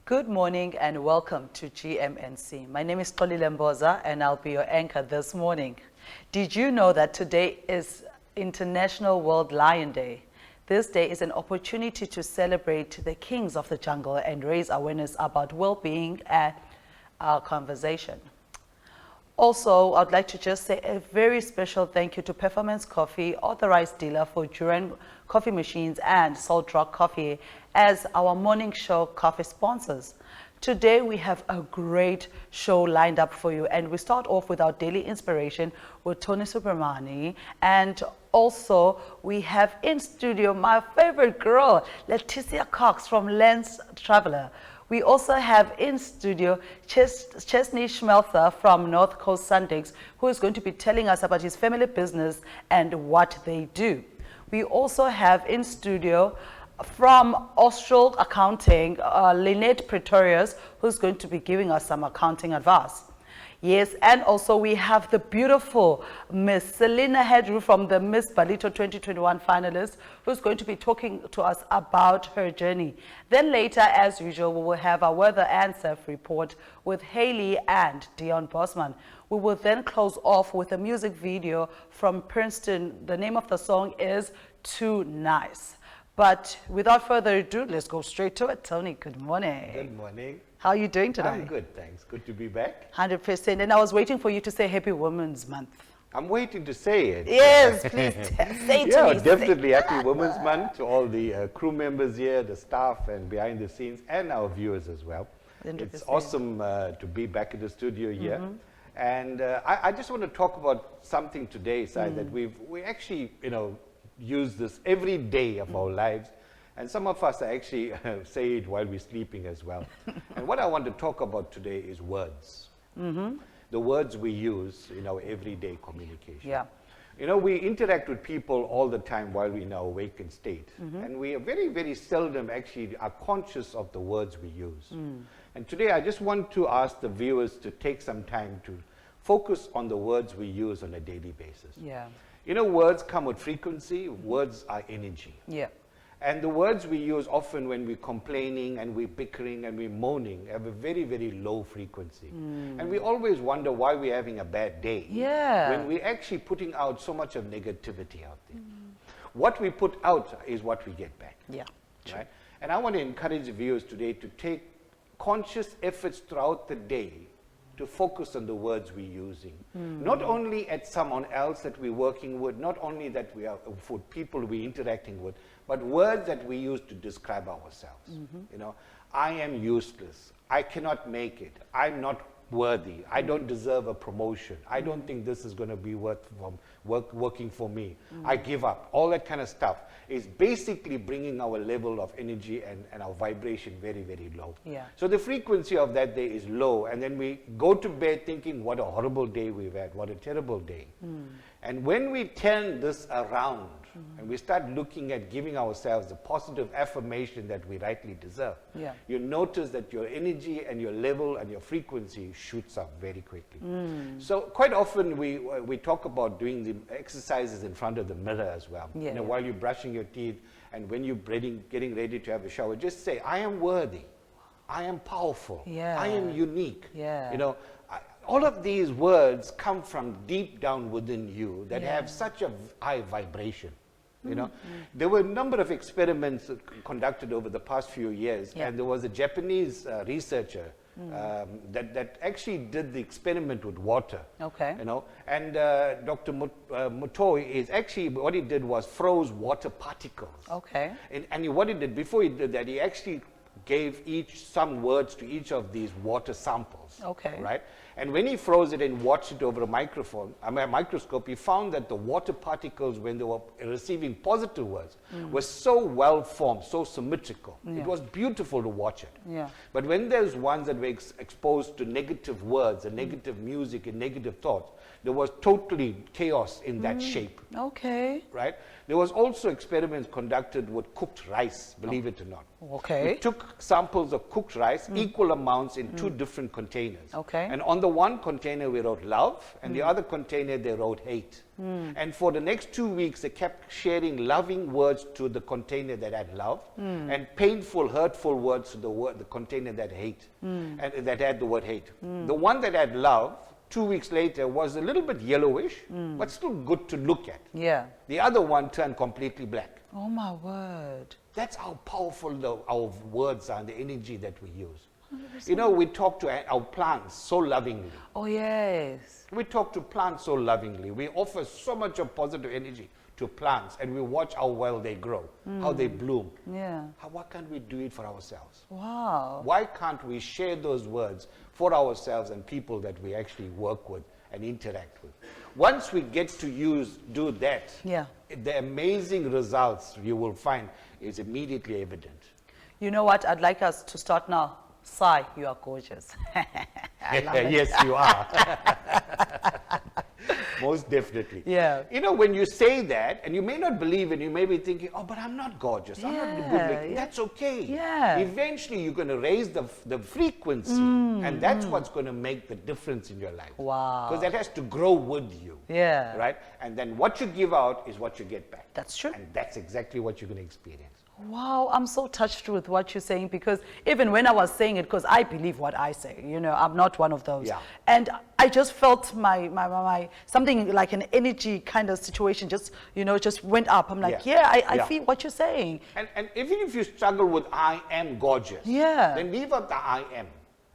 Good morning and welcome to GMNC. My name is Sixolile Mboza and I'll be your anchor this morning. Did you know that today is International World Lion Day? This day is an opportunity to celebrate the kings of the jungle and raise awareness about well-being and our conversation. Also, I'd like to just say a very special thank you to Performance Coffee, authorized dealer for Duran coffee machines and Salt Rock Coffee as our morning show coffee sponsors. Today we have a great show lined up for you, and we start off with our daily inspiration with Tony Subramony, and also we have in studio my favorite girl, Leticia Cox from Lens Traveler. We also have in studio Chesney Schmeltzer from North Coast Sundecks, who is going to be telling us about his family business and what they do. We also have in studio from Austral Accounting, Lynette Pretorius, who's going to be giving us some accounting advice. Yes, and also we have the beautiful Miss Senalia Hardew from the Miss Ballito 2021 finalist, who's going to be talking to us about her journey. Then later, as usual, we will have our weather and surf report with Heili and Deon Bosman. We will then close off with a music video from Prinston. The name of the song is Too Nice. But without further ado, let's go straight to it. Tony, good morning. Good morning. How are you doing today? I'm good, thanks. Good to be back. 100%. And I was waiting for you to say Happy Women's Month. I'm waiting to say it. Yes, please say it to me. Yeah, definitely Happy Women's Month to all the crew members here, the staff and behind the scenes, and our viewers as well. 100%. It's awesome to be back in the studio here. And I just want to talk about something today, Sai, that we actually, use this every day of our lives. And some of us actually say it while we're sleeping as well. And what I want to talk about today is words. The words we use in our everyday communication. Yeah. We interact with people all the time while we're in our awakened state. And we are very, very seldom actually are conscious of the words we use. And today I just want to ask the viewers to take some time to focus on the words we use on a daily basis. Yeah. Words come with frequency, words are energy. Yeah. And the words we use often when we're complaining and we're bickering and we're moaning have a very, very low frequency. And we always wonder why we're having a bad day. Yeah. When we're actually putting out so much of negativity out there. What we put out is what we get back. Yeah. Right? And I want to encourage the viewers today to take conscious efforts throughout the day to focus on the words we're using. Not only at someone else that we're working with, not only that we are for people we're interacting with, but words that we use to describe ourselves. I am useless. I cannot make it. I'm not worthy. I don't deserve a promotion. I don't think this is going to be working for me. I give up. All that kind of stuff is basically bringing our level of energy and our vibration very, very low. Yeah. So the frequency of that day is low, and then we go to bed thinking, what a horrible day we've had, what a terrible day. And when we turn this around, and we start looking at giving ourselves the positive affirmation that we rightly deserve, you notice that your energy and your level and your frequency shoots up very quickly. So quite often we talk about doing the exercises in front of the mirror as well. While you're brushing your teeth and when you're getting ready to have a shower, just say, I am worthy. I am powerful. I am unique. All of these words come from deep down within you that have such a high vibration. There were a number of experiments conducted over the past few years, and there was a Japanese researcher that actually did the experiment with water. Okay. And Dr. Mutoi is actually, what he did was froze water particles. Okay. And what he did, before he did that, he actually gave some words to each of these water samples. Okay. Right? And when he froze it and watched it over a microscope, he found that the water particles, when they were receiving positive words, were so well formed, so symmetrical. It was beautiful to watch it. But when there's ones that were exposed to negative words and negative music and negative thoughts, there was totally chaos in that shape. Okay. Right? There was also experiments conducted with cooked rice, believe it or not. Okay. We took samples of cooked rice, equal amounts in two different containers. containers. Okay. And on the one container we wrote love, and the other container they wrote hate. And for the next 2 weeks they kept sharing loving words to the container that had love, and painful, hurtful words to the container that hate, and that had the word hate. The one that had love, 2 weeks later, was a little bit yellowish, but still good to look at. Yeah. The other one turned completely black. Oh my word. That's how powerful our words are and the energy that we use. 100%. You know, we talk to our plants so lovingly. Oh yes. We talk to plants so lovingly. We offer so much of positive energy to plants, and we watch how well they grow, how they bloom. Yeah. Why can't we do it for ourselves? Wow. Why can't we share those words for ourselves and people that we actually work with and interact with? Once we get to do that, the amazing results you will find is immediately evident. You know what? I'd like us to start now. Sai, you are gorgeous. Yes, you are. Most definitely. Yeah. You know, when you say that, and you may not believe it, you may be thinking, oh, but I'm not gorgeous. I'm not good looking. Yeah. That's okay. Yeah. Eventually, you're going to raise the frequency, and that's what's going to make the difference in your life. Wow. Because that has to grow with you. Yeah. Right? And then what you give out is what you get back. That's true. And that's exactly what you're going to experience. Wow, I'm so touched with what you're saying, because even when I was saying it, because I believe what I say, you know, I'm not one of those. Yeah. And I just felt my something like an energy kind of situation just, you know, just went up. I'm like, I feel what you're saying. And even if you struggle with I am gorgeous, then leave out the I am.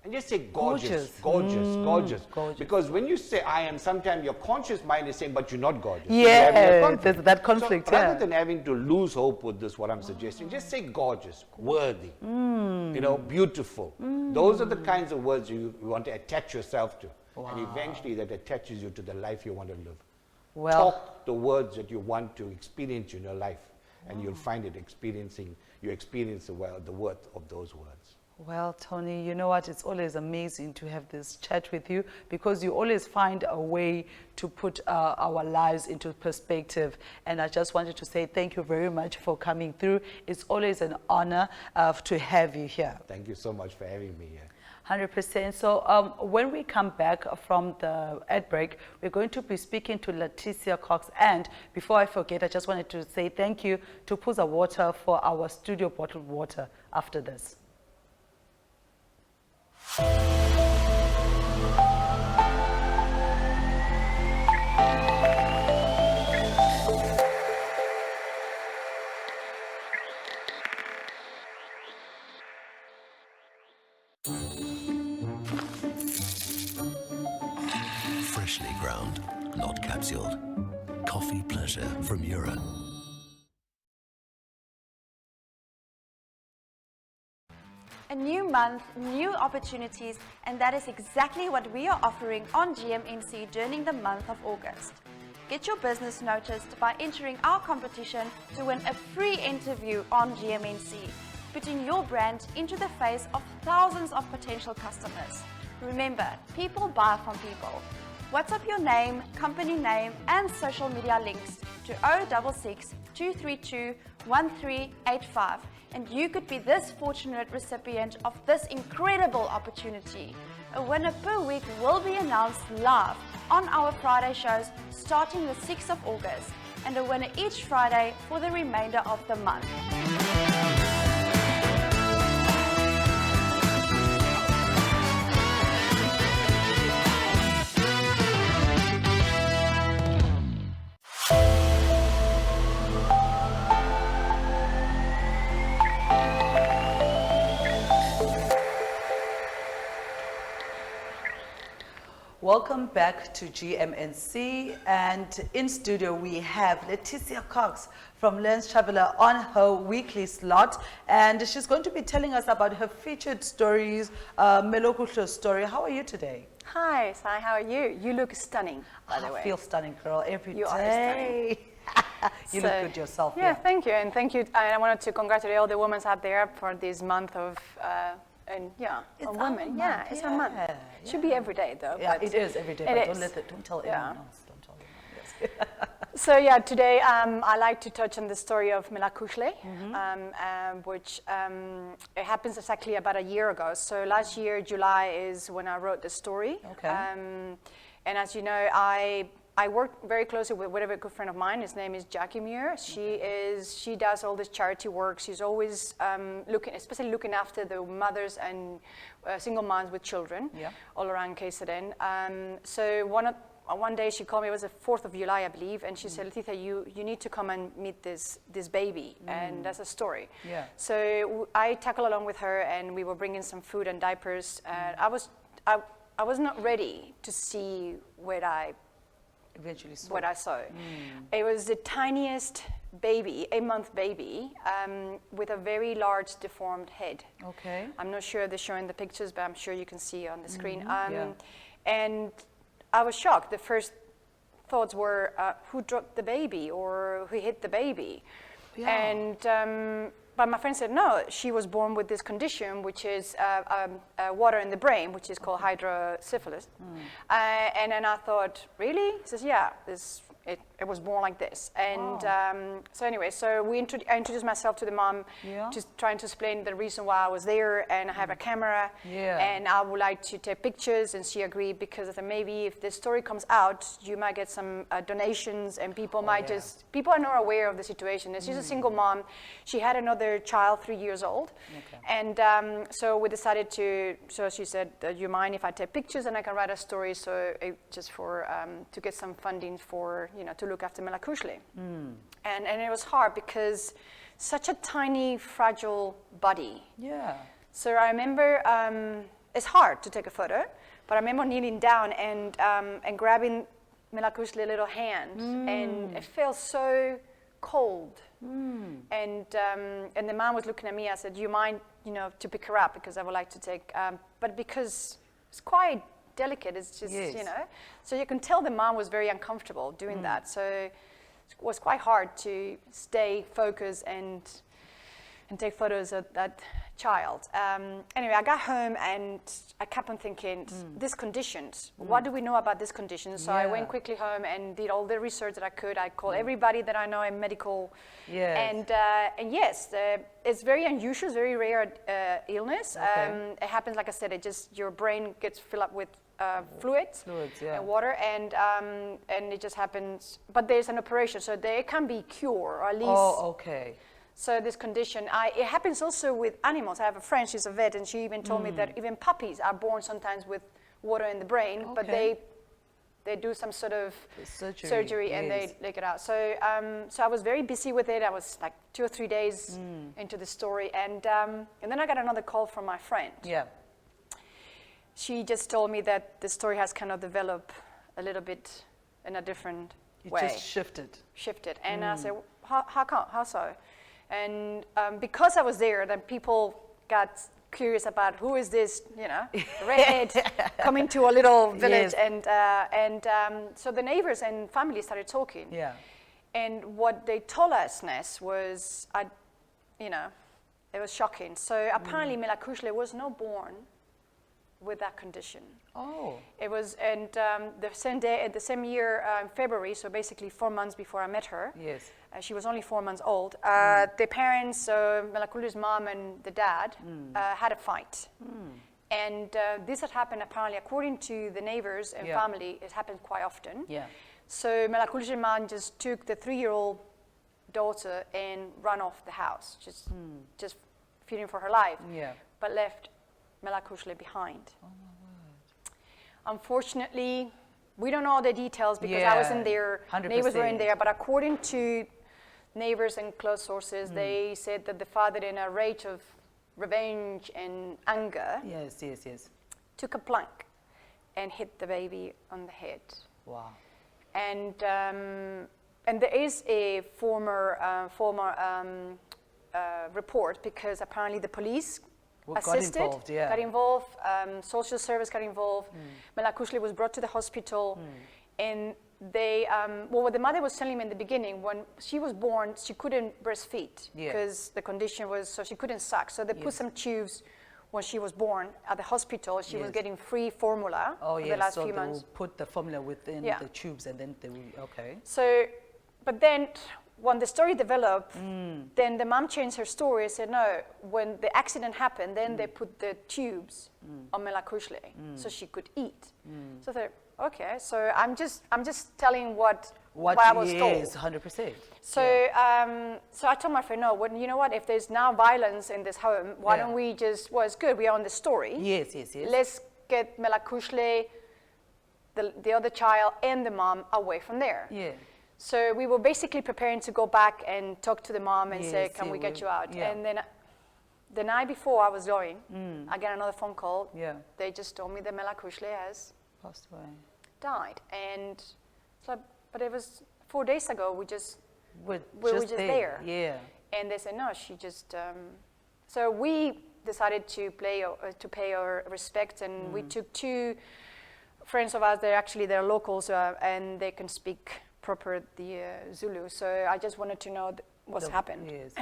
And just say gorgeous, gorgeous. Because when you say I am, sometimes your conscious mind is saying, but you're not gorgeous. Yeah, there's that conflict. So rather than having to lose hope with this, what I'm suggesting, just say gorgeous, worthy, you know, beautiful. Those are the kinds of words you want to attach yourself to. Wow. And eventually that attaches you to the life you want to live. Well, talk the words that you want to experience in your life, and you'll find it you experience the worth of those words. Well, Tony, you know what? It's always amazing to have this chat with you, because you always find a way to put our lives into perspective. And I just wanted to say thank you very much for coming through. It's always an honor to have you here. Thank you so much for having me here. 100%. So when we come back from the ad break, we're going to be speaking to Leticia Cox. And before I forget, I just wanted to say thank you to Puza Water for our studio bottled water after this. Freshly ground, not capsuled. Coffee pleasure from Euro. A new month, new opportunities, and that is exactly what we are offering on GMNC during the month of August. Get your business noticed by entering our competition to win a free interview on GMNC, putting your brand into the face of thousands of potential customers. Remember, people buy from people. WhatsApp your name, company name, and social media links to 066 232 1385, and you could be this fortunate recipient of this incredible opportunity. A winner per week will be announced live on our Friday shows starting the 6th of August, and a winner each Friday for the remainder of the month. Welcome back to GMNC, and in studio we have Leticia Cox from Lens Traveler on her weekly slot, and she's going to be telling us about her featured stories, Melokuhle story. How are you today? Hi, Sai, how are you? You look stunning, by the way. I feel stunning, girl, every You day. You look good yourself. Yeah, thank you, and thank you. And I wanted to congratulate all the women out there for this month of It's women. Yeah, a month. Should be every day though. Yeah, but it is every day. But don't tell anyone else. Don't tell anyone else. So yeah, today I like to touch on the story of Melokuhle, which it happens exactly about a year ago. So last year, July, is when I wrote the story. Okay. And as you know, I work very closely with a very good friend of mine. His name is Jackie Muir. She does all this charity work. She's always especially looking after the mothers and single moms with children all around KZN. So one day she called me, it was the 4th of July, I believe, and she said, Leticia, you need to come and meet this baby, and that's a story. Yeah. So I tackled along with her, and we were bringing some food and diapers. I was not ready to see what I saw. It was the tiniest baby, 8-month baby, with a very large deformed head. Okay. I'm not sure they're showing the pictures, but I'm sure you can see on the screen. Yeah. And I was shocked. The first thoughts were, who dropped the baby or who hit the baby? Yeah. And but my friend said, no, she was born with this condition, which is water in the brain, which is called hydrocephalus. And then I thought, really? He says, yeah, it was born like this. And so anyway, so I introduced myself to the mom, just trying to explain the reason why I was there, and I have a camera, and I would like to take pictures, and she agreed, because I thought maybe if this story comes out, you might get some donations, and people people are not aware of the situation. And she's a single mom. She had another child, 3 years old. Okay. And so we decided so she said, do you mind if I take pictures and I can write a story, just for, to get some funding for, to look after Melokuhle. And it was hard because such a tiny, fragile body. Yeah. So I remember, it's hard to take a photo, but I remember kneeling down and grabbing Melokuhle's little hand, and it felt so cold. And the mom was looking at me. I said, do you mind, to pick her up, because I would like to take, but because it's quite delicate, it's just, so you can tell the mom was very uncomfortable doing that. So it was quite hard to stay focused and take photos of that child. Anyway, I got home and I kept on thinking, these conditions, what do we know about these conditions? So I went quickly home and did all the research that I could. I called everybody that I know in medical. And yes, it's very unusual, it's very rare illness. Okay. It happens, like I said, your brain gets filled up with fluids and water, and it just happens. But there's an operation, so there can be cure, or at least. Oh, okay. So this condition, it happens also with animals. I have a friend, she's a vet, and she even told me that even puppies are born sometimes with water in the brain, but they do some sort of surgery and they take it out. So so I was very busy with it. I was like 2 or 3 days into the story, and then I got another call from my friend. Yeah. She just told me that the story has kind of developed a little bit in a different way. It just shifted. And I said, how come? How so? And because I was there, then people got curious about who is this, redhead coming to a little village. And so the neighbors and family started talking. Yeah. And what they told us next was, it was shocking. So apparently Melokuhle was not born with that condition. Oh. It was, and the same day, the same year, February, so basically 4 months before I met her. Yes. She was only 4 months old. The parents, Melokuhle's mom and the dad, had a fight. And this had happened apparently, according to the neighbors and family, it happened quite often. Yeah. So Melokuhle's mom just took the 3-year-old daughter and ran off the house, just fearing for her life. Yeah. But left Melokuhle behind. Oh my word. Unfortunately, we don't know the details because I wasn't there, 100%. Neighbors were in there, but according to neighbors and close sources, they said that the father, in a rage of revenge and anger, took a plank and hit the baby on the head. Wow. And there is a former report, because apparently the police got involved, social service got involved. Melokuhle was brought to the hospital, and they, what the mother was telling me in the beginning, when she was born, she couldn't breastfeed because the condition was, so she couldn't suck. So they put some tubes when she was born at the hospital, she was Yes. getting free formula Oh, for yes. the last So few they months. will put the formula within Yeah. the tubes and then they will, okay. So, but then when the story developed, then the mom changed her story and said, no, when the accident happened, then they put the tubes on Melokuhle so she could eat. So I thought, okay, so I'm just telling what I was told. Yes, 100%. So, so I told my friend, no, you know what, if there's now violence in this home, why Yeah. don't we just, well, it's good, we are on the story. Yes, yes, yes. Let's get Melokuhle, the other child, and the mom away from there. Yeah. So we were basically preparing to go back and talk to the mom and say, Yes, can yeah, we get you out? yeah. And then the night before I was going, I get another phone call. Yeah. They just told me that Melokuhle has Passed away. died. And so, but it was 4 days ago, we We're were just there. Yeah. And they said, no, she just, so we decided to pay our respect, and we took 2 friends of ours, they're locals, and they can speak proper the Zulu. So I just wanted to know what's happened. Yes.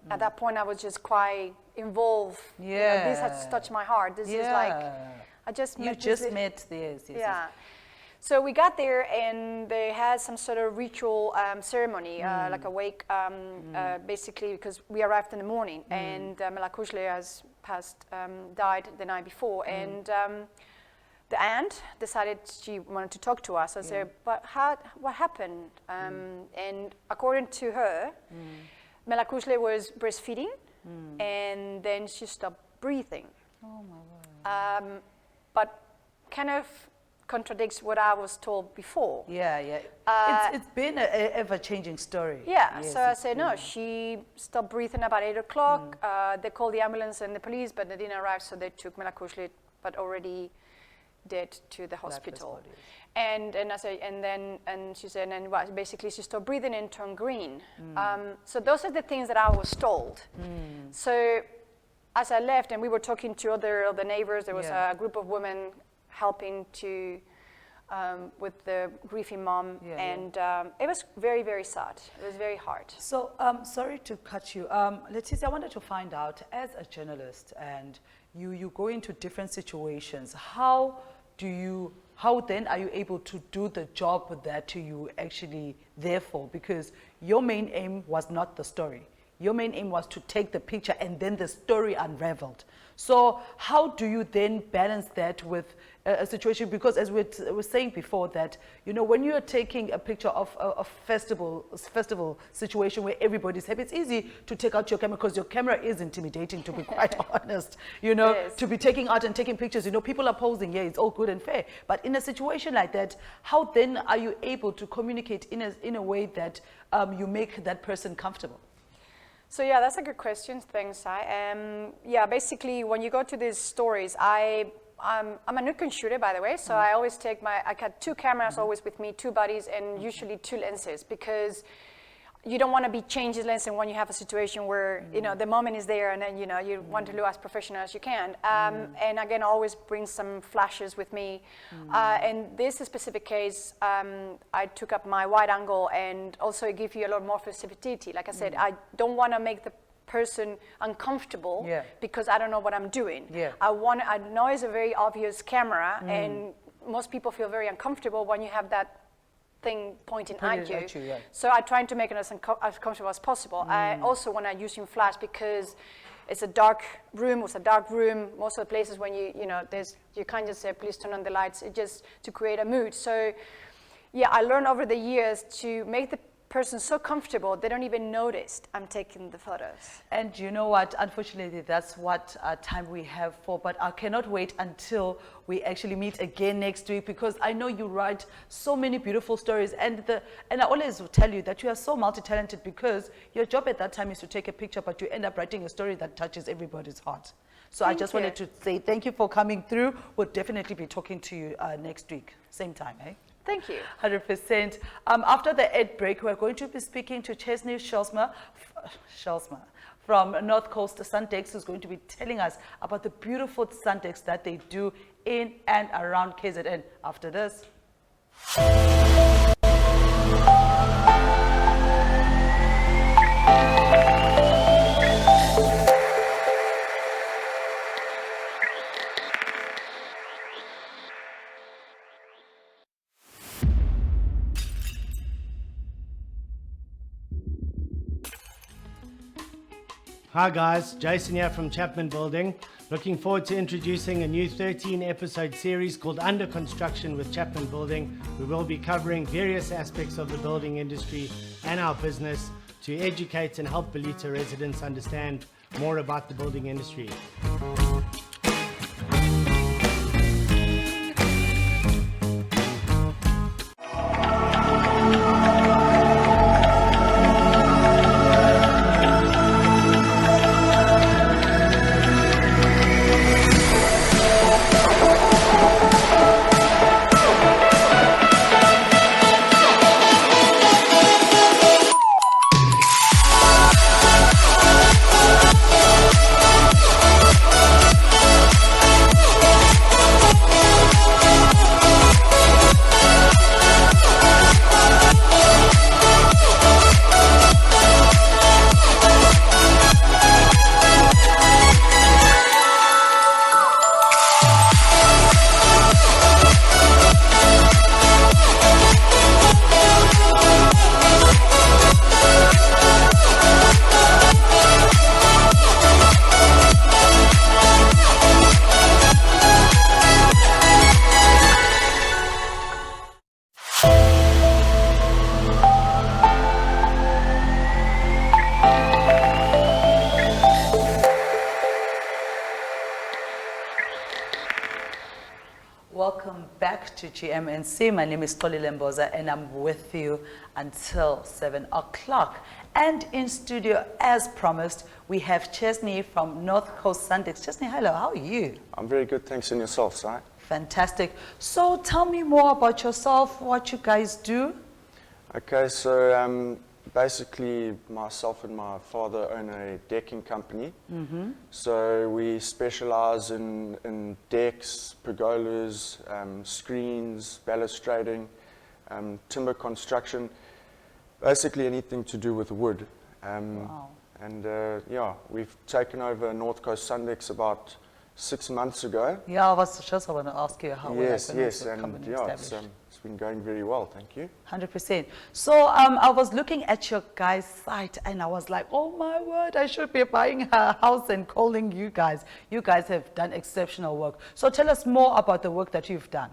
At that point, I was just quite involved. You know, Yeah. this has touched my heart. This is like, I just You met this just little- met, yes, yes. yeah. So we got there, and they had some sort of ritual ceremony, like a wake, basically, because we arrived in the morning, and Melokuhle has died the night before, and the aunt decided she wanted to talk to us. I said, but what happened? And according to her, Melokuhle was breastfeeding, and then she stopped breathing. Oh, my word. But kind of contradicts what I was told before. Yeah, yeah. It's been an ever-changing story. Yeah, Yes, so I it's said, no, been- she stopped breathing about 8 o'clock. They called the ambulance and the police, but they didn't arrive, so they took Melokuhle, but already dead, to the hospital. bodies. And I said, and she said, and well, basically she stopped breathing and turned green. So those are the things that I was told. So as I left, and we were talking to other neighbors, there was Yeah. a group of women helping to with the grieving mom, Yeah, and it was very, very sad. It was very hard. So, sorry to cut you. Leticia, I wanted to find out, as a journalist, and you go into different situations, how then are you able to do the job that you actually there for? Because your main aim was not the story. Your main aim was to take the picture, and then the story unraveled. So how do you then balance that with a situation? Because as we were saying before, that, you know, when you're taking a picture of a festival situation where everybody's happy, it's easy to take out your camera, because your camera is intimidating, to be quite honest. You know, It is. to be taking out and taking pictures, you know, people are posing, yeah, it's all good and fair. But in a situation like that, how then are you able to communicate in a way that you make that person comfortable? So yeah, that's a good question. Thanks, Sai. Yeah, basically, when you go to these stories, I'm a Nikon shooter, by the way, so I always take I got 2 cameras always with me, 2 bodies, and usually 2 lenses, because you don't want to be changing lenses when you have a situation where, you know, the moment is there, and then, you know, you want to look as professional as you can. And again, I always bring some flashes with me. And this specific case, I took up my wide angle, and also it gives you a lot more sensitivity. Like I said, I don't want to make the person uncomfortable because I don't know what I'm doing. Yeah. I know it's a very obvious camera, and most people feel very uncomfortable when you have that thing pointing at you. Yeah. So I try to make it as comfortable as possible. I also, when I use in flash, because it's a dark room, most of the places when you can't just say, please turn on the lights, it just to create a mood. So yeah, I learned over the years to make the person so comfortable they don't even notice I'm taking the photos. And you know what, unfortunately, that's what time we have for, but I cannot wait until we actually meet again next week, because I know you write so many beautiful stories, and I always tell you that you are so multi-talented, because your job at that time is to take a picture, but you end up writing a story that touches everybody's heart. So I just wanted to say thank you for coming through. We'll definitely be talking to you next week, same time, eh? Thank you. 100%. After the ad break, we're going to be speaking to Chesney Schmeltzer from North Coast Sundecks, who's going to be telling us about the beautiful Sundecks that they do in and around KZN. After this. Hi guys, Jason here from Chapman Building. Looking forward to introducing a new 13-episode series called Under Construction with Chapman Building. We will be covering various aspects of the building industry and our business to educate and help Ballito residents understand more about the building industry. Welcome back to GMNC. My name is Sixolile Mboza and I'm with you until 7 o'clock. And in studio, as promised, we have Chesney from North Coast Sundecks. Chesney, hello, how are you? I'm very good, thanks, and yourself, Si? Fantastic. So tell me more about yourself, what you guys do. Okay, so basically myself and my father own a decking company. So we specialize in decks, pergolas, screens, balustrading, timber construction, basically anything to do with wood. Wow. And yeah, we've taken over North Coast Sundecks about 6 months ago. Yeah, I was just going to ask you how Yes, we're yes, and company yeah, established. it's been going very well, thank you. 100%. So I was looking at your guys' site and I was like, oh my word, I should be buying a house and calling you guys. You guys have done exceptional work. So tell us more about the work that you've done.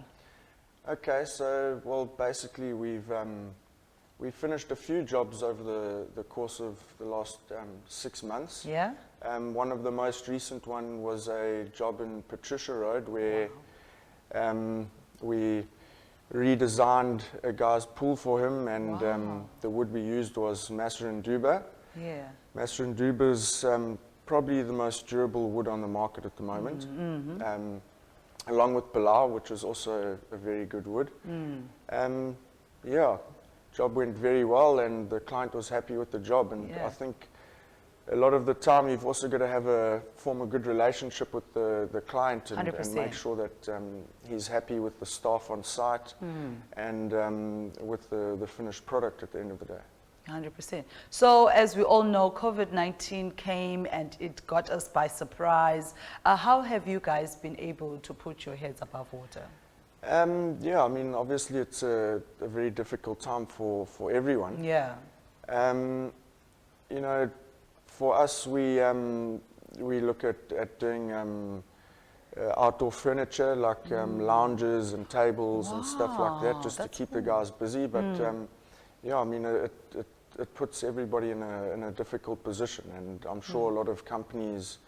Okay, so well, basically we've finished a few jobs over the course of the last 6 months. Yeah? One of the most recent one was a job in Patricia Road where we redesigned a guy's pool for him, and the wood we used was Massaranduba. Yeah. Massaranduba is probably the most durable wood on the market at the moment, along with Palau, which is also a very good wood. Yeah, job went very well and the client was happy with the job, and Yeah. I think a lot of the time you've also got to form a good relationship with the client and 100%. make sure that he's happy with the staff on site and with the finished product at the end of the day. 100%. So as we all know, COVID-19 came and it got us by surprise. How have you guys been able to put your heads above water? Yeah, I mean, obviously it's a very difficult time for everyone. Yeah. You know, for us, we look at doing outdoor furniture like lounges and tables and stuff like that, just to that's keep the guys busy. But yeah, I mean, it puts everybody in a difficult position, and I'm sure a lot of companies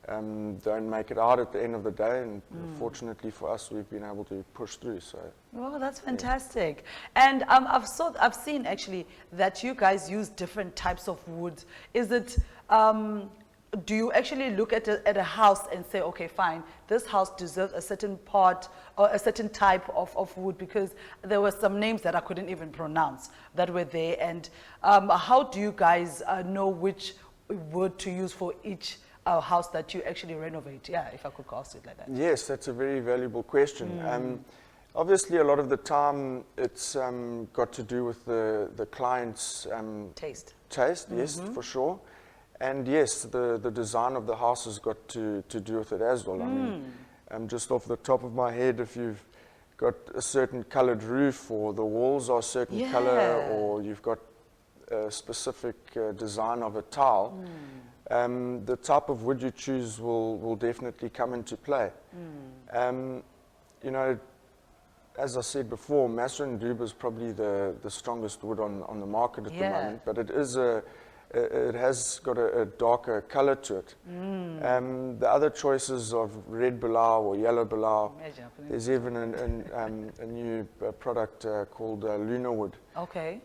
don't make it out at the end of the day, and fortunately for us, we've been able to push through. So. Well, that's fantastic. And I've seen actually that you guys use different types of wood. Is it, do you actually look at a house and say, okay, fine, this house deserves a certain part or a certain type of wood? Because there were some names that I couldn't even pronounce that were there. And how do you guys know which wood to use for each house that you actually renovate? Yeah, if I could ask it like that. Yes, that's a very valuable question. Obviously, a lot of the time, it's got to do with the client's Taste. yes, for sure. And yes, the design of the house has got to do with it as well. I mean, just off the top of my head, if you've got a certain colored roof, or the walls are a certain color, or you've got a specific design of a tile, the type of wood you choose will definitely come into play. You know, as I said before, Massa and Duba is probably the strongest wood on the market at the moment, but it has got a darker color to it. The other choices of red Bilal or yellow Bilal, there's even a new product called Lunar Wood. Okay.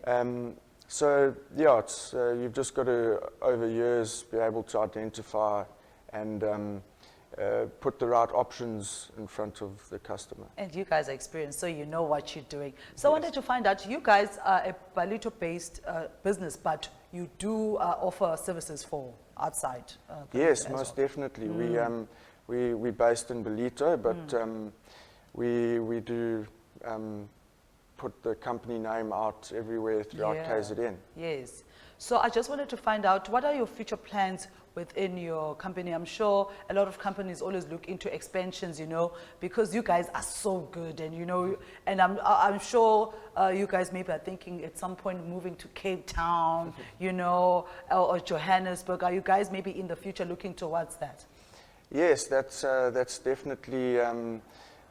So yeah, it's you've just got to, over years, be able to identify and put the right options in front of the customer. And you guys are experienced, so you know what you're doing. So I wanted to find out, you guys are a Ballito-based business, but you do offer services for outside. Yes, most definitely. We're based in Ballito, but we do put the company name out everywhere throughout KZN. Yes. So I just wanted to find out, what are your future plans within your company? I'm sure a lot of companies always look into expansions, you know, because you guys are so good, and you know, and I'm sure you guys maybe are thinking at some point moving to Cape Town, you know, or Johannesburg. Are you guys maybe in the future looking towards that? Yes, that's definitely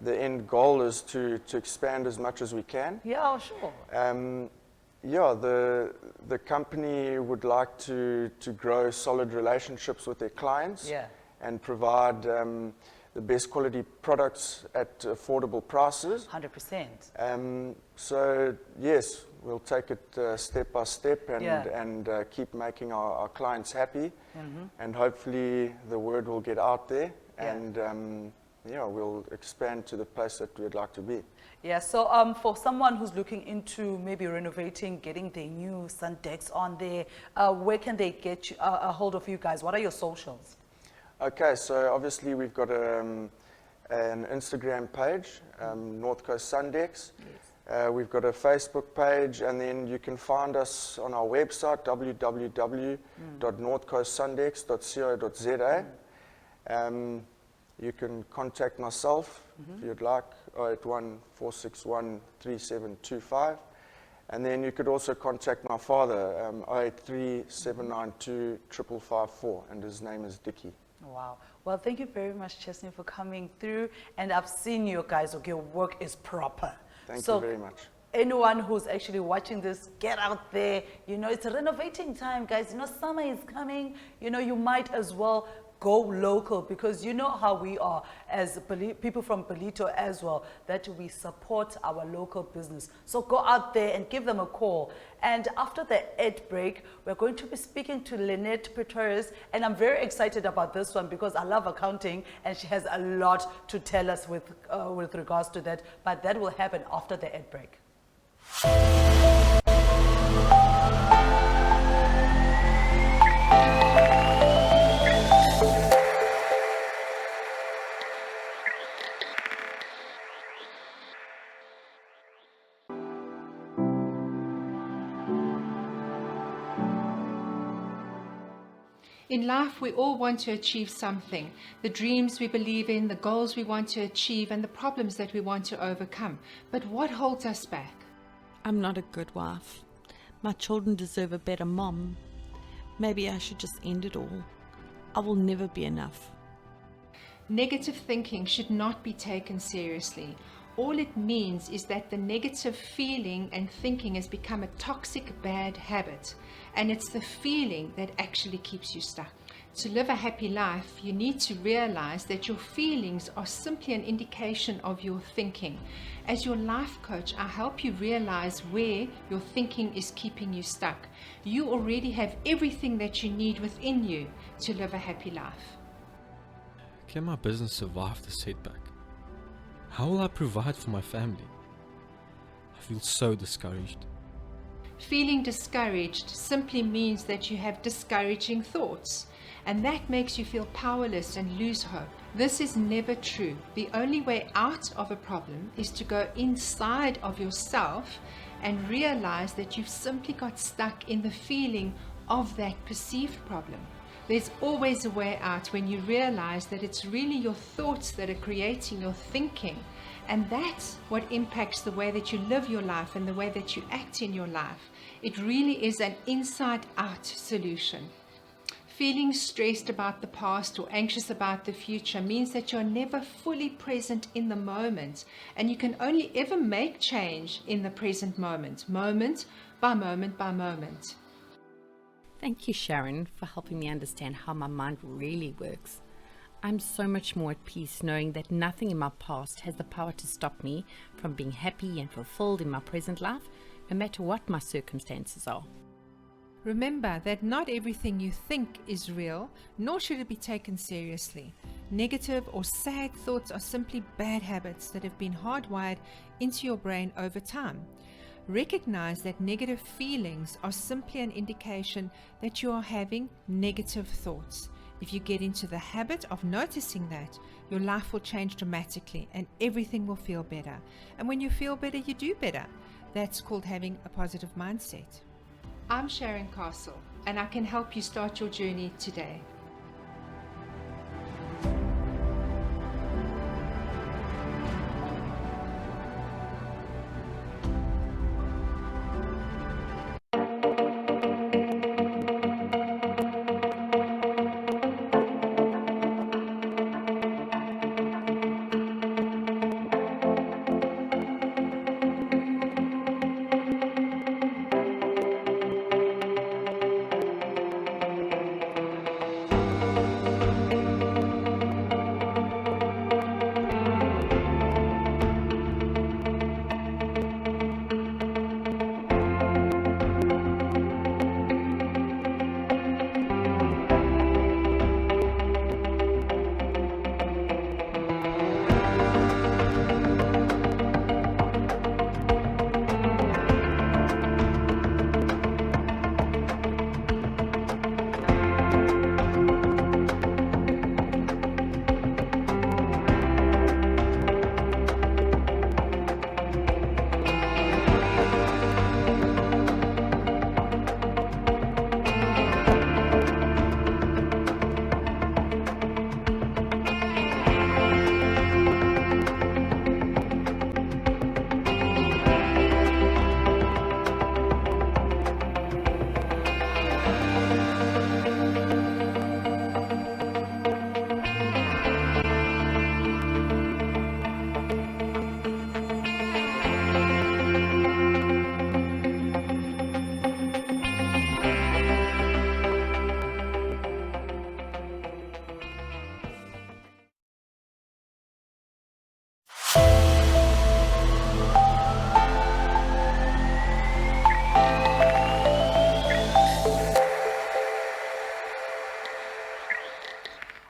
the end goal, is to expand as much as we can. Yeah, sure. Yeah, the company would like to grow solid relationships with their clients and provide the best quality products at affordable prices. 100%. So yes, we'll take it step by step and keep making our clients happy, and hopefully the word will get out there, and yeah, we'll expand to the place that we'd like to be. Yeah, so for someone who's looking into maybe renovating, getting their new Sundecks on there, where can they get a hold of you guys? What are your socials? Okay, so obviously we've got an Instagram page, North Coast Sundecks. Yes. We've got a Facebook page, and then you can find us on our website, www.northcoastsundecks.co.za. You can contact myself if you'd like, 081-461-3725. And then you could also contact my father, 083-792-5554, and his name is Dickie. Wow. Well, thank you very much, Chesney, for coming through. And I've seen you guys, okay, your work is proper. Thank you very much. Anyone who's actually watching this, get out there. You know, it's a renovating time, guys. You know, summer is coming. You know, you might as well go local, because you know how we are as people from Ballito as well, that we support our local business. So go out there and give them a call. And after the ad break, we're going to be speaking to Lynette Pretorius, and I'm very excited about this one because I love accounting and she has a lot to tell us with regards to that, but that will happen after the ad break. In life, we all want to achieve something. The dreams we believe in, the goals we want to achieve, and the problems that we want to overcome. But what holds us back? I'm not a good wife. My children deserve a better mom. Maybe I should just end it all. I will never be enough. Negative thinking should not be taken seriously. All it means is that the negative feeling and thinking has become a toxic, bad habit. And it's the feeling that actually keeps you stuck. To live a happy life, you need to realize that your feelings are simply an indication of your thinking. As your life coach, I help you realize where your thinking is keeping you stuck. You already have everything that you need within you to live a happy life. Can my business survive the setback? How will I provide for my family? I feel so discouraged. Feeling discouraged simply means that you have discouraging thoughts, and that makes you feel powerless and lose hope. This is never true. The only way out of a problem is to go inside of yourself and realize that you've simply got stuck in the feeling of that perceived problem. There's always a way out when you realize that it's really your thoughts that are creating your thinking, and that's what impacts the way that you live your life and the way that you act in your life. It really is an inside-out solution. Feeling stressed about the past or anxious about the future means that you're never fully present in the moment, and you can only ever make change in the present moment, moment by moment by moment. Thank you, Sharon, for helping me understand how my mind really works. I'm so much more at peace knowing that nothing in my past has the power to stop me from being happy and fulfilled in my present life, no matter what my circumstances are. Remember that not everything you think is real, nor should it be taken seriously. Negative or sad thoughts are simply bad habits that have been hardwired into your brain over time. Recognize that negative feelings are simply an indication that you are having negative thoughts. If you get into the habit of noticing that, your life will change dramatically and everything will feel better. And when you feel better, you do better. That's called having a positive mindset. I'm Sharon Castle, and I can help you start your journey today.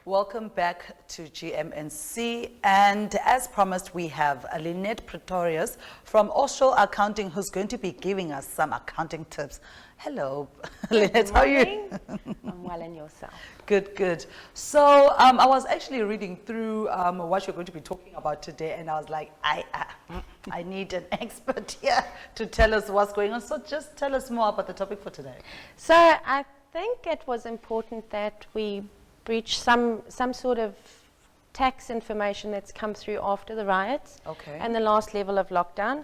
Welcome back to GMNC, and as promised, we have Lynette Pretorius from Austral Accounting, who's going to be giving us some accounting tips. Hello, Lynette, how are you? I'm well, and yourself? Good, good. So I was actually reading through what you're going to be talking about today, and I was like, I need an expert here to tell us what's going on. So just tell us more about the topic for today. So I think it was important that we breach some sort of tax information that's come through after the riots and the last level of lockdown.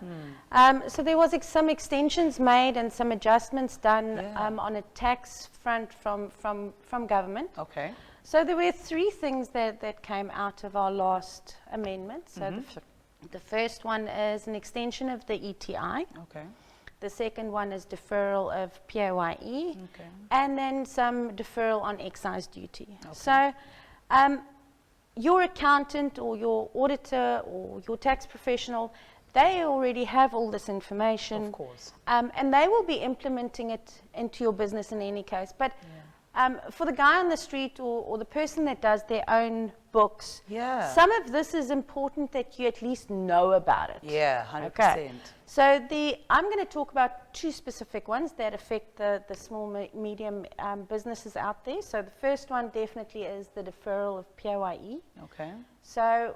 So there was some extensions made and some adjustments done on a tax front from government. So there were three things that came out of our last amendment. So the first one is an extension of the ETI. The second one is deferral of PAYE, and then some deferral on excise duty. So your accountant or your auditor or your tax professional, they already have all this information. Of course. And they will be implementing it into your business in any case. But for the guy on the street or the person that does their own books, some of this is important that you at least know about it. Yeah, 100%. So I'm going to talk about two specific ones that affect the small, medium businesses out there. So the first one definitely is the deferral of PAYE. So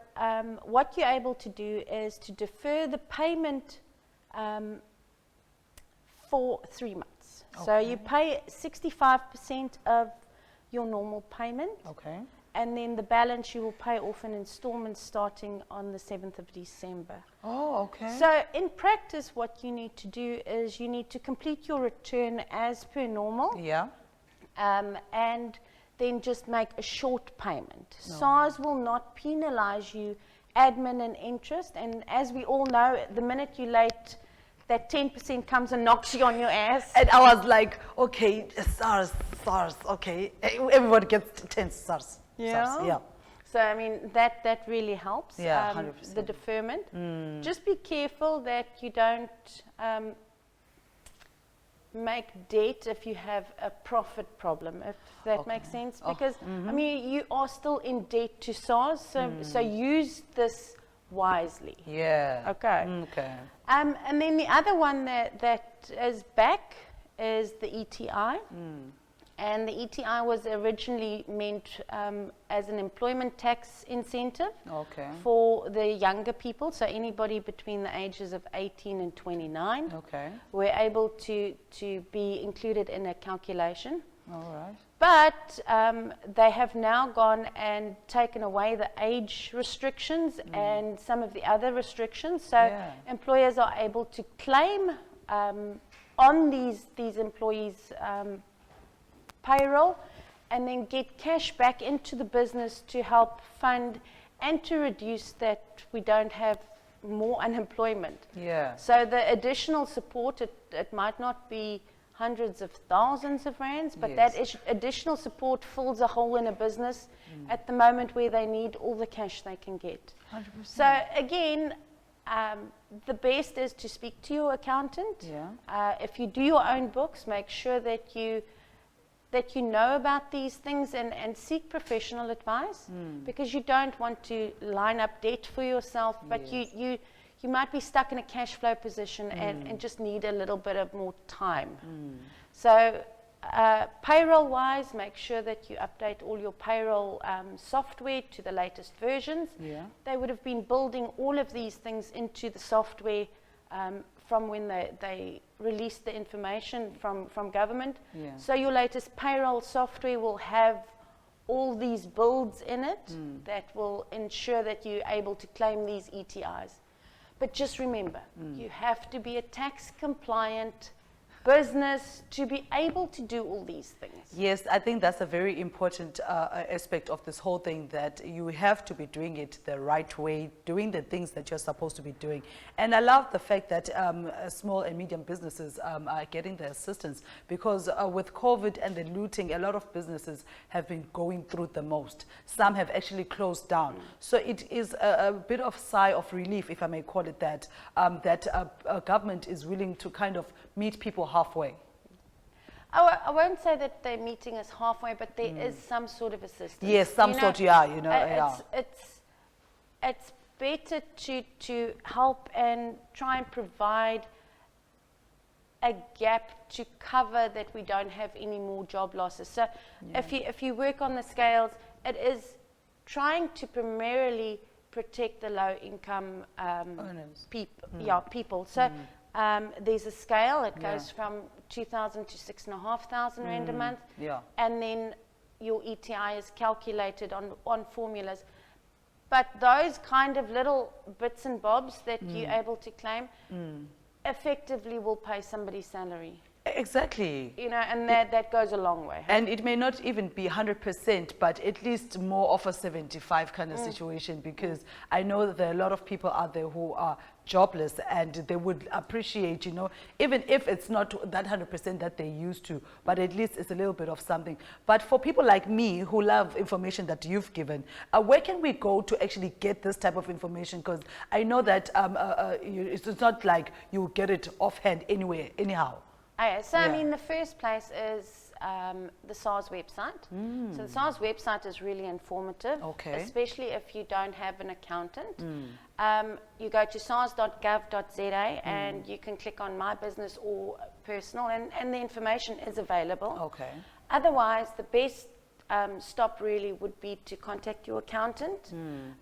what you're able to do is to defer the payment for 3 months. So you pay 65% of your normal payment. And then the balance you will pay off in installments starting on the 7th of December. So in practice, what you need to do is you need to complete your return as per normal. And then just make a short payment. SARS will not penalize you admin and interest, and as we all know, the minute you're late, that 10% comes and knocks you on your ass. And I was like, okay, SARS, okay. Everybody gets 10 SARS. Yeah. SARS, yeah. So, I mean, that really helps. Yeah, 100%. The deferment. Just be careful that you don't make debt if you have a profit problem, if that makes sense. Because, I mean, you are still in debt to SARS, so use this wisely. Yeah. Okay. Okay. And then the other one that is back is the ETI. And the ETI was originally meant as an employment tax incentive for the younger people, so anybody between the ages of 18 and 29 were able to be included in a calculation. All right. But they have now gone and taken away the age restrictions and some of the other restrictions, so employers are able to claim on these employees' payroll and then get cash back into the business to help fund and to reduce that we don't have more unemployment. Yeah. So the additional support, it might not be hundreds of thousands of rands, but that additional support fills a hole in a business at the moment where they need all the cash they can get. 100%. So again, the best is to speak to your accountant. Yeah. If you do your own books, make sure that you know about these things and seek professional advice, because you don't want to line up debt for yourself, but you might be stuck in a cash flow position and just need a little bit of more time. So payroll wise, make sure that you update all your payroll software to the latest versions. They would have been building all of these things into the software from when they released the information from government. So your latest payroll software will have all these builds in it that will ensure that you're able to claim these ETIs. But just remember, you have to be a tax compliant business to be able to do all these things. Yes, I think that's a very important aspect of this whole thing, that you have to be doing it the right way, doing the things that you're supposed to be doing. And I love the fact that small and medium businesses are getting the assistance, because with COVID and the looting, a lot of businesses have been going through the most. Some have actually closed down. So it is a bit of sigh of relief, if I may call it that, that government is willing to kind of meet people halfway. I won't say that they're meeting us halfway, but there is some sort of assistance. Yes, some sort, yeah. It's better to help and try and provide a gap to cover that we don't have any more job losses. So if you work on the scales, it is trying to primarily protect the low income people. So there's a scale. It goes from 2,000 to 6,500 rand a month, and then your ETI is calculated on formulas. But those kind of little bits and bobs that you're able to claim effectively will pay somebody's salary. Exactly. And that goes a long way. And it may not even be 100%, but at least more of a 75 kind of situation, because I know that there are a lot of people out there who are jobless, and they would appreciate, even if it's not that 100% that they used to, but at least it's a little bit of something. But for people like me who love information that you've given, where can we go to actually get this type of information? Because I know that it's not like you get it offhand anywhere, anyhow. So I mean, the first place is the SARS website. So the SARS website is really informative, especially if you don't have an accountant. You go to sars.gov.za and you can click on My Business or Personal, and the information is available. Otherwise, the best stop really would be to contact your accountant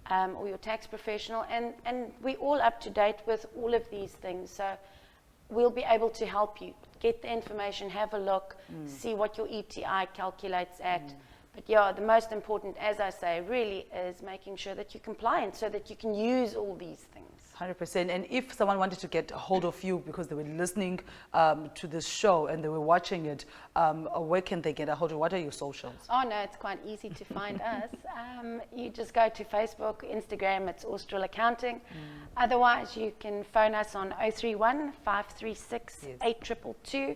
or your tax professional, and we're all up to date with all of these things. So we'll be able to help you get the information, have a look, see what your ETI calculates at. But yeah, the most important, as I say, really is making sure that you're compliant so that you can use all these things. 100%. And if someone wanted to get a hold of you because they were listening to this show and they were watching it, where can they get a hold of you? What are your socials? Oh no, it's quite easy to find us. You just go to Facebook, Instagram, it's Austral Accounting. Otherwise, you can phone us on 031 536 8222,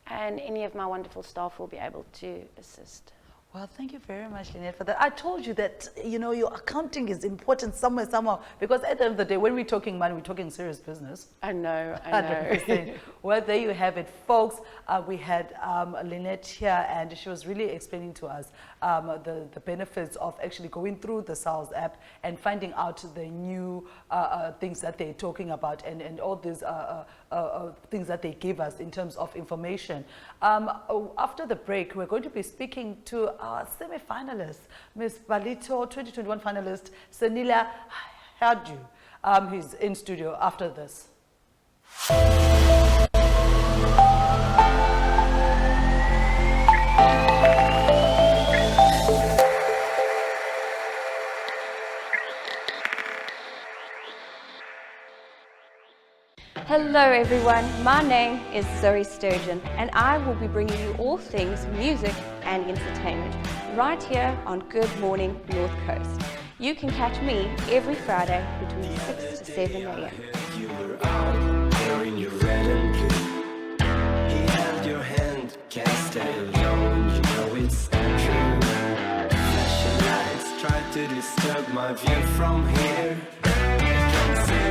and any of my wonderful staff will be able to assist. Well, thank you very much, Lynette, for that. I told you that, you know, your accounting is important somehow, because at the end of the day, when we're talking money, we're talking serious business. I know. 100%. Well, there you have it, folks. We had Lynette here, and she was really explaining to us the benefits of actually going through the SALS app and finding out the new things that they're talking about, and all these things that they give us in terms of information. After the break, we're going to be speaking to our semi-finalist, Miss Ballito, 2021 finalist, Senalia Hardew. He's in studio after this. Hello everyone, my name is Zoe Sturgeon and I will be bringing you all things music and entertainment right here on Good Morning North Coast. You can catch me every Friday between 6 to 7 a.m. You were out wearing your red and blue. He held your hand, can't stay alone, you know it's true. Flashing lights try to disturb my view from here. Can't see.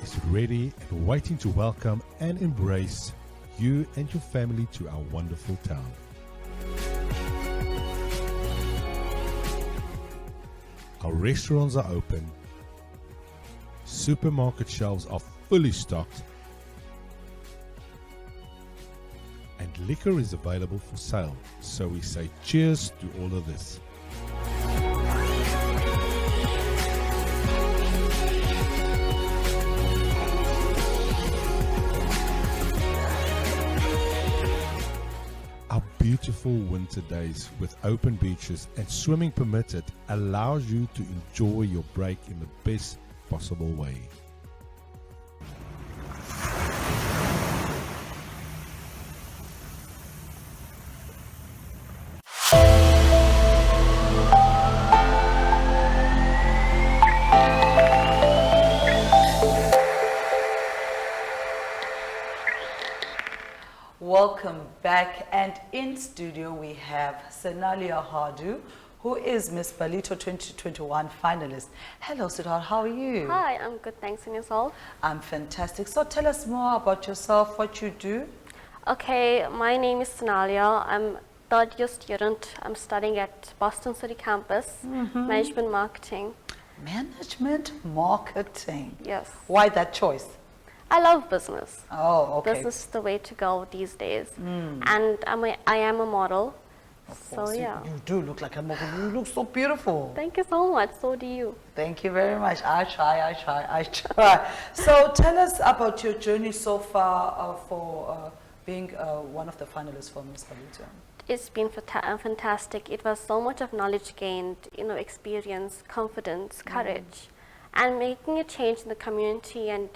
Is ready and waiting to welcome and embrace you and your family to our wonderful town. Our restaurants are open, supermarket shelves are fully stocked, and liquor is available for sale. So we say cheers to all of this. Beautiful winter days with open beaches and swimming permitted allows you to enjoy your break in the best possible way. Welcome back, and in studio we have Senalia Hardew, who is Miss Ballito 2021 finalist. Hello, sweetheart, how are you? Hi, I'm good, thanks, and yourself? I'm fantastic. So tell us more about yourself, what you do. Okay, my name is Senalia. I'm third year student. I'm studying at Boston City campus, Management Marketing. Management Marketing? Yes. Why that choice? I love business. Oh, okay. Business is the way to go these days. And I am a model, So yeah. You do look like a model. You look so beautiful. Thank you so much. So do you. Thank you very much. I try. So tell us about your journey so far for being one of the finalists for Miss Ballito. It's been fantastic. It was so much of knowledge gained, experience, confidence, courage, and making a change in the community and,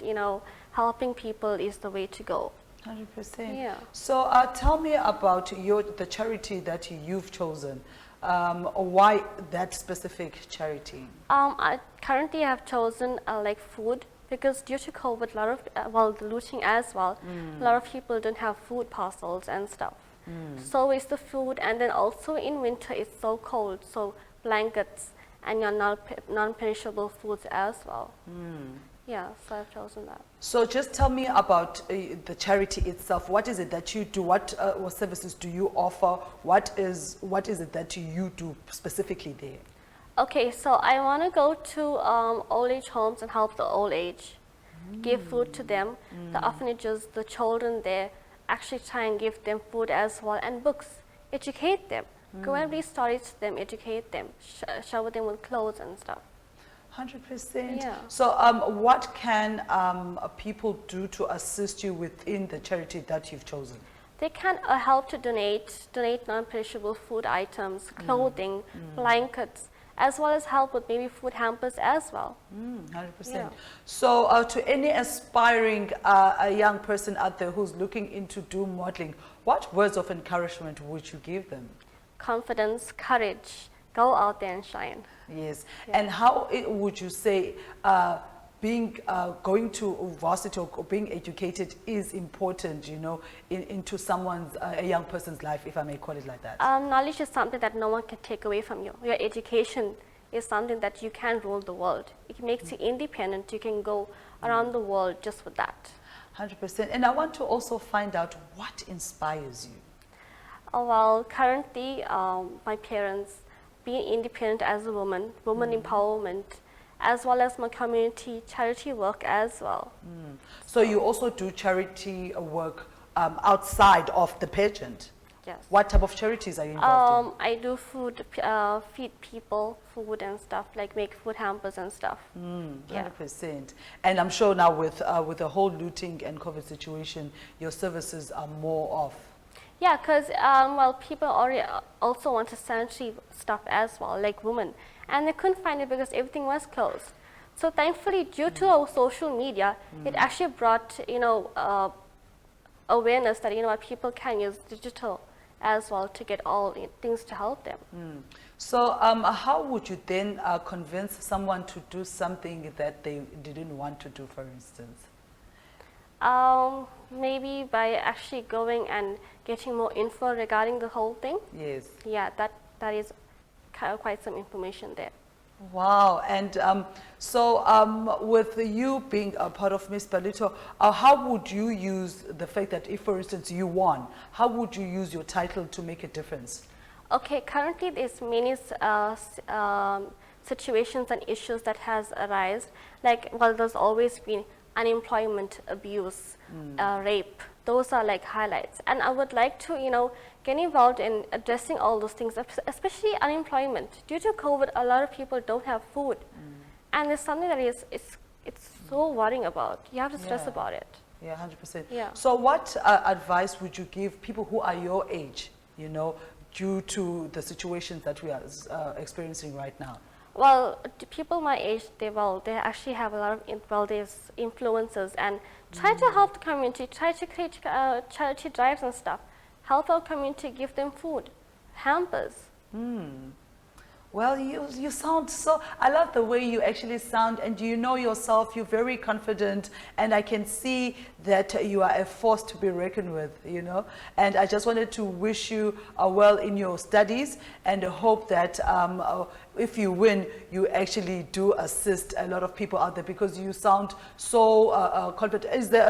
helping people is the way to go. 100%. Yeah. So tell me about the charity that you've chosen. Why that specific charity? I currently have chosen like food, because due to COVID, a lot of, the looting as well, a lot of people don't have food parcels and stuff. So it's the food, and then also in winter it's so cold, so blankets and your non-perishable foods as well. Yeah, so I've chosen that. So just tell me about the charity itself. What is it that you do? What services do you offer? What is it that you do specifically there? Okay, so I want to go to old age homes and help the old age, give food to them, the orphanages, the children there, actually try and give them food as well, and books, educate them, go and read stories to them, educate them, shower them with clothes and stuff. 100%. Yeah. So what can people do to assist you within the charity that you've chosen? They can help to donate non-perishable food items, clothing, blankets, as well as help with maybe food hampers as well. 100%. Yeah. So to any aspiring young person out there who's looking into do modeling, what words of encouragement would you give them? Confidence, courage, go out there and shine. Yes. Yeah. And how would you say going to varsity or being educated is important, into someone's, a young person's life, if I may call it like that? Knowledge is something that no one can take away from you. Your education is something that you can rule the world. It makes you independent. You can go around the world just with that. 100%. And I want to also find out what inspires you. Well, currently, my parents, being independent as a woman, woman empowerment, as well as my community charity work as well. So you also do charity work outside of the pageant? Yes. What type of charities are you involved in? I do food, feed people food and stuff, like make food hampers and stuff. 100%. And I'm sure now with the whole looting and COVID situation, your services are more off. Yeah, because people already also want sanitary stuff as well, like women, and they couldn't find it because everything was closed. So thankfully, due to our social media, it actually brought awareness that people can use digital as well to get all things to help them. So how would you then convince someone to do something that they didn't want to do, for instance? Maybe by actually going and getting more info regarding the whole thing. Yes. Yeah, that is quite some information there. Wow. And with you being a part of Miss Ballito, how would you use the fact that if, for instance, you won, how would you use your title to make a difference? Okay, currently there's many situations and issues that has arisen. Like, there's always been unemployment, abuse, rape. Those are like highlights. And I would like to, get involved in addressing all those things, especially unemployment. Due to COVID, a lot of people don't have food. And it's something that it's so worrying about. You have to stress about it. Yeah, 100%. Yeah. So what advice would you give people who are your age, due to the situations that we are experiencing right now? Well, the people my age, they actually have a lot of, there's influencers, and try to help the community, try to create charity drives and stuff. Help our community, give them food, hampers. Well, you sound so, I love the way you actually sound, and you know yourself, you're very confident, and I can see that you are a force to be reckoned with, and I just wanted to wish you well in your studies, and hope that if you win, you actually do assist a lot of people out there, because you sound so confident. Is there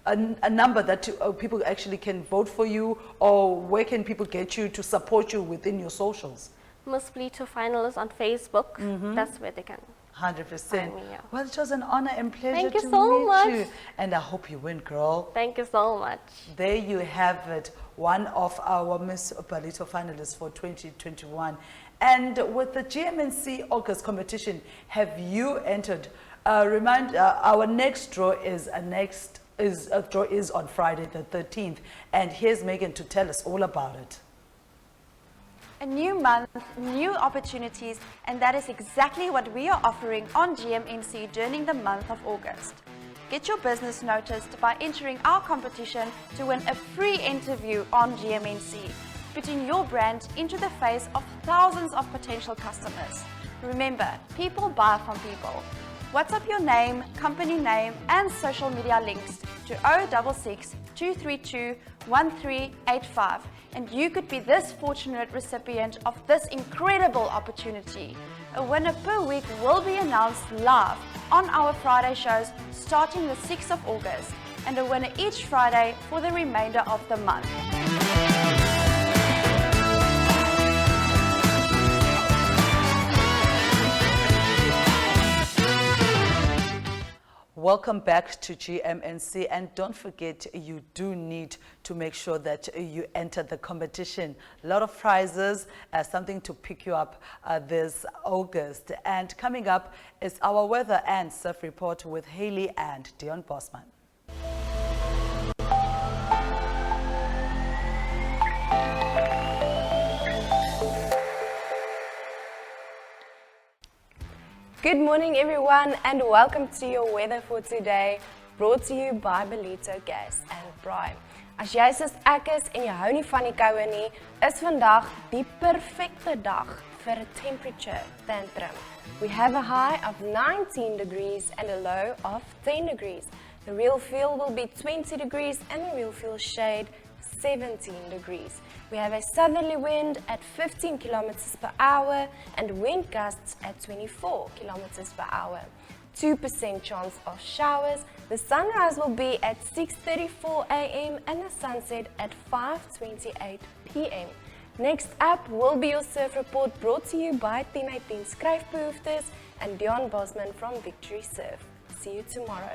a number that people actually can vote for you, or where can people get you to support you within your socials? Miss Ballito finalist on Facebook, that's where they can. 100%. Well, it was an honor and pleasure Thank you to so meet much. you. And I hope you win, girl. Thank you so much. There you have it, one of our Miss Ballito finalists for 2021. And with the GMNC August competition, have you entered? Our next draw is on Friday the 13th. And here's Megan to tell us all about it. A new month, new opportunities, and that is exactly what we are offering on GMNC during the month of August. Get your business noticed by entering our competition to win a free interview on GMNC, putting your brand into the face of thousands of potential customers. Remember, people buy from people. WhatsApp your name, company name, and social media links to 066 232 1385, and you could be this fortunate recipient of this incredible opportunity. A winner per week will be announced live on our Friday shows starting the 6th of August, and a winner each Friday for the remainder of the month. Welcome back to GMNC, and don't forget, you do need to make sure that you enter the competition. A lot of prizes, something to pick you up this August. And coming up is our weather and surf report with Heili and Deon Bosman. Good morning everyone, and welcome to your weather for today, brought to you by Ballito Gas and Prime. As jy soos ek is en jy hou nie van die koue nie, is vandag die perfecte dag vir 'n temperature tantrum. We have a high of 19 degrees and a low of 10 degrees. The real feel will be 20 degrees and the real feel shade 17 degrees. We have a southerly wind at 15 kilometers per hour and wind gusts at 24 kilometers per hour. 2% chance of showers. The sunrise will be at 6:34 a.m. and the sunset at 5:28 p.m. Next up will be your surf report, brought to you by 1018 Skryfbehoeftes and Deon Bosman from Victory Surf. See you tomorrow.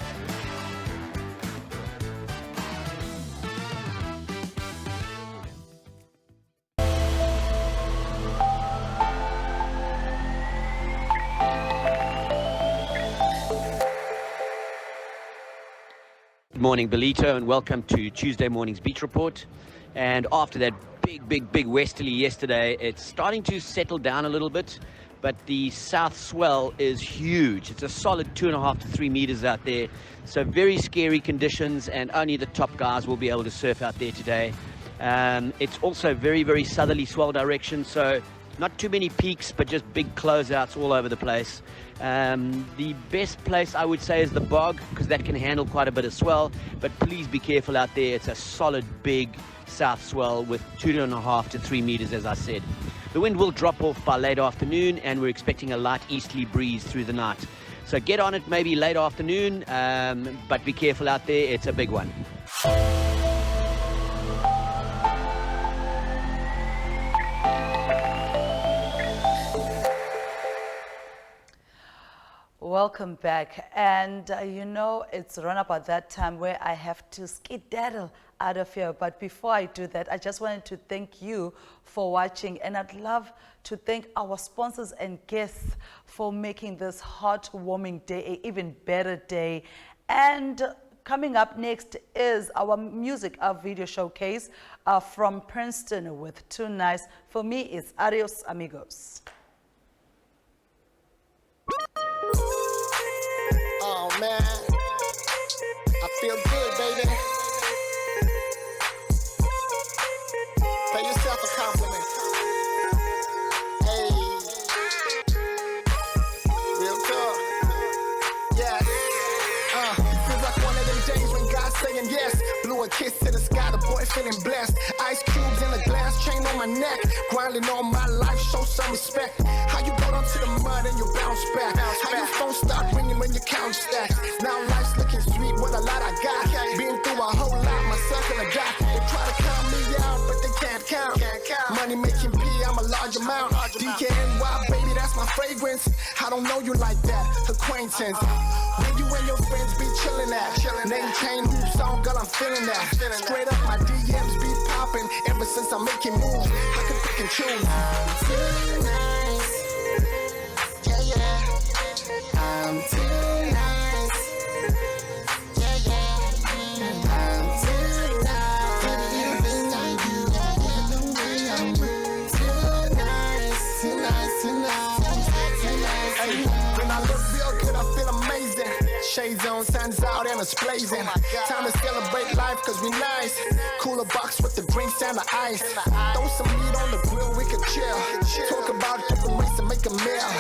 Good morning, Ballito, and welcome to Tuesday morning's beach report. And after that big westerly yesterday, it's starting to settle down a little bit, but the south swell is huge. It's a solid 2.5 to 3 meters out there, so very scary conditions, and only the top guys will be able to surf out there today. It's also very southerly swell direction, so not too many peaks, but just big closeouts all over the place. The best place I would say is the bog, because that can handle quite a bit of swell, but please be careful out there. It's a solid big south swell with 2.5 to 3 meters, as I said. The wind will drop off by late afternoon, and we're expecting a light easterly breeze through the night. So get on it maybe late afternoon, but be careful out there. It's a big one. Welcome back, and you know, it's run about that time where I have to skedaddle out of here. But before I do that, I just wanted to thank you for watching, and I'd love to thank our sponsors and guests for making this heartwarming day an even better day. And coming up next is our music, our video showcase from Prinston with Too Nice. For me, it's Adios Amigos. Oh man, I feel good, baby. Pay yourself a compliment. Hey, real talk. Yes. Feels like one of them days when God's saying yes. Blew a kiss to the sky, the boy feeling blessed. Ice cubes in a glass chain on my neck. Grinding all my life, show some respect. How you go down to the mud and you bounce back. How your phone start ringing when you count stacks. Now life's looking sweet with a lot I got. Been through a whole lot, my circle of dot. They try to count me out, but they can't count. Money making P, I'm a lot. large amount. DKNY, baby, that's my fragrance. I don't know you like that, acquaintance. Where you and your friends be chillin' at? Name chain, hoop song, girl, I'm feeling that. Straight up, my DMs be poppin'. Ever since I'm making moves, I can pick and choose. Too nice. Yeah, yeah. I'm too nice. Yeah, yeah. I'm too nice. Everything I do, the way I move. Too nice, too nice, too nice, too nice. Hey, when I look real good, I feel amazing. Shades on, sun's out and it's blazing. Time to celebrate life cause we nice. Cooler box with the drinks and the ice. Throw some meat on the grill, we can chill. Talk about different ways to make a meal.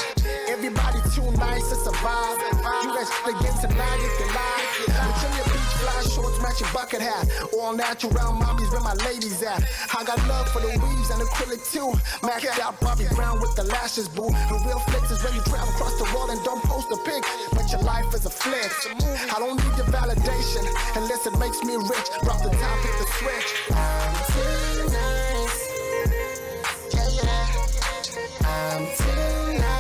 Everybody too nice to survive. You guys again tonight if you like. Virginia Beach fly shorts, matching bucket hat. All natural mommies where my ladies at. I got love for the weaves and acrylic too. Maxed out Bobby Brown with the lashes, boo. The real flex is when you travel across the world and don't post a pic. But your life is a flex. I don't need your validation unless it makes me rich. Drop the top, hit the switch. I'm too nice. Yeah, yeah. I'm too nice.